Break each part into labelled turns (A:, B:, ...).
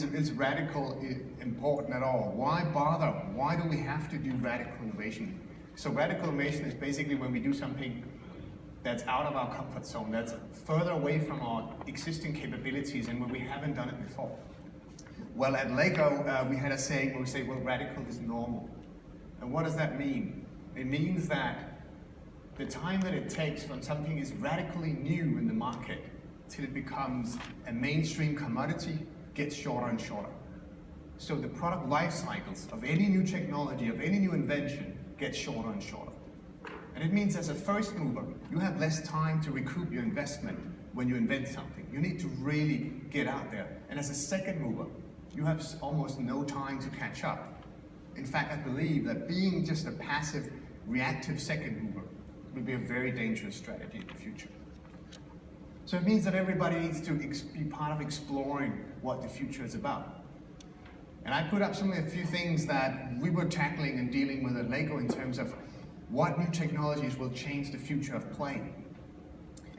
A: is radical important at all? Why bother? Why do we have to do radical innovation? So radical innovation is basically when we do something that's out of our comfort zone, that's further away from our existing capabilities and where we haven't done it before. Well, at Lego, we had a saying where we say, well, radical is normal. And what does that mean? It means that the time that it takes from something is radically new in the market till it becomes a mainstream commodity gets shorter and shorter. So the product life cycles of any new technology, of any new invention, get shorter and shorter. And it means as a first mover, you have less time to recoup your investment when you invent something. You need to really get out there. And as a second mover, you have almost no time to catch up. In fact, I believe that being just a passive, reactive second mover will be a very dangerous strategy in the future. So it means that everybody needs to be part of exploring what the future is about. And I put up a few things that we were tackling and dealing with at Lego in terms of what new technologies will change the future of play.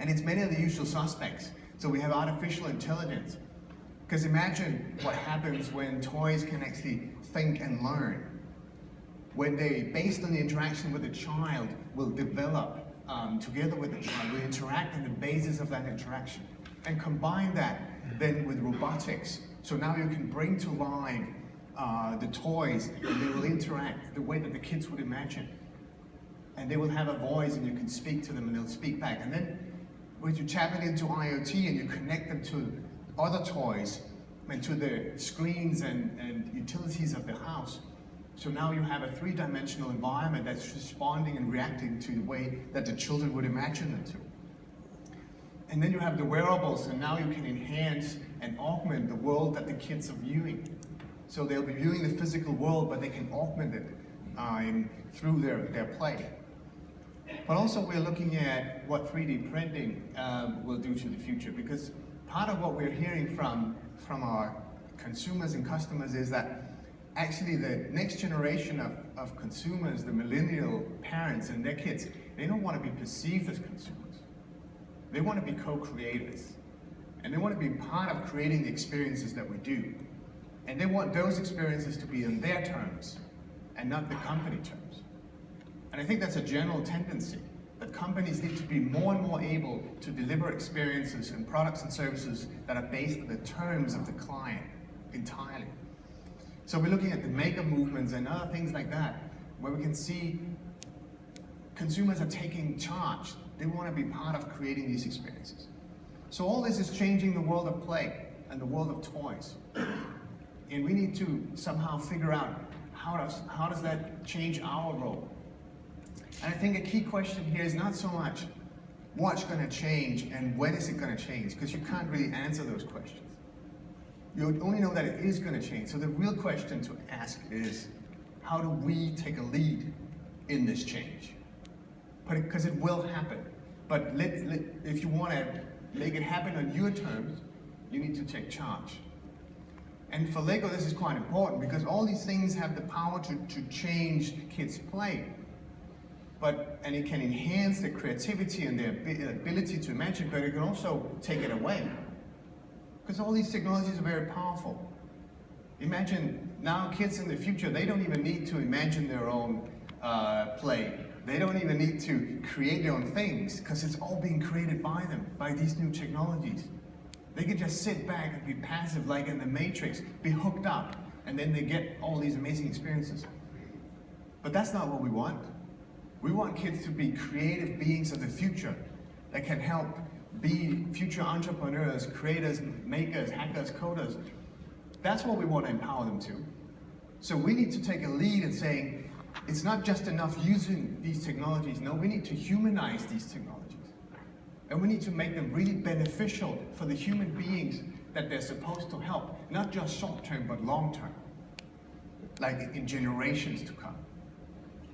A: And it's many of the usual suspects. So we have artificial intelligence. Because imagine what happens when toys can actually think and learn. When they, based on the interaction with the child, will develop together with the child, will interact on the basis of that interaction. And combine that then with robotics. So now you can bring to life the toys and they will interact the way that the kids would imagine. And they will have a voice and you can speak to them and they'll speak back. And then when you tap it into IoT and you connect them to other toys and to the screens and utilities of the house, so now you have a three-dimensional environment that's responding and reacting to the way that the children would imagine them to. And then you have the wearables, and now you can enhance and augment the world that the kids are viewing. So they'll be viewing the physical world, but they can augment it through their play. But also we're looking at what 3D printing will do to the future, because part of what we're hearing from our consumers and customers is that actually the next generation of consumers, the millennial parents and their kids, they don't want to be perceived as consumers. They want to be co-creators. And they want to be part of creating the experiences that we do. And they want those experiences to be on their terms and not the company terms. And I think that's a general tendency, that companies need to be more and more able to deliver experiences and products and services that are based on the terms of the client entirely. So we're looking at the maker movements and other things like that, where we can see consumers are taking charge. They want to be part of creating these experiences. So all this is changing the world of play and the world of toys. And we need to somehow figure out how does that change our role. And I think a key question here is not so much what's going to change and when is it going to change, because you can't really answer those questions. You only know that it is going to change. So the real question to ask is, how do we take a lead in this change? Because it will happen. But if you want to make it happen on your terms, you need to take charge. And for Lego, this is quite important because all these things have the power to change kids' play. And it can enhance their creativity and their ability to imagine, but it can also take it away. Because all these technologies are very powerful. Imagine now kids in the future, they don't even need to imagine their own play. They don't even need to create their own things because it's all being created by them, by these new technologies. They can just sit back and be passive like in the Matrix, be hooked up, and then they get all these amazing experiences. But that's not what we want. We want kids to be creative beings of the future that can help be future entrepreneurs, creators, makers, hackers, coders. That's what we want to empower them to. So we need to take a lead in saying, it's not just enough using these technologies. No, we need to humanize these technologies. And we need to make them really beneficial for the human beings that they're supposed to help, not just short-term, but long-term, like in generations to come.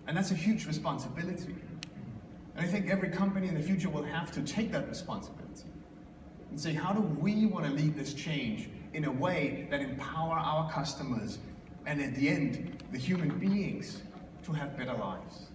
A: And that's a huge responsibility. And I think every company in the future will have to take that responsibility and say, how do we want to lead this change in a way that empower our customers and at the end, the human beings to have better lives?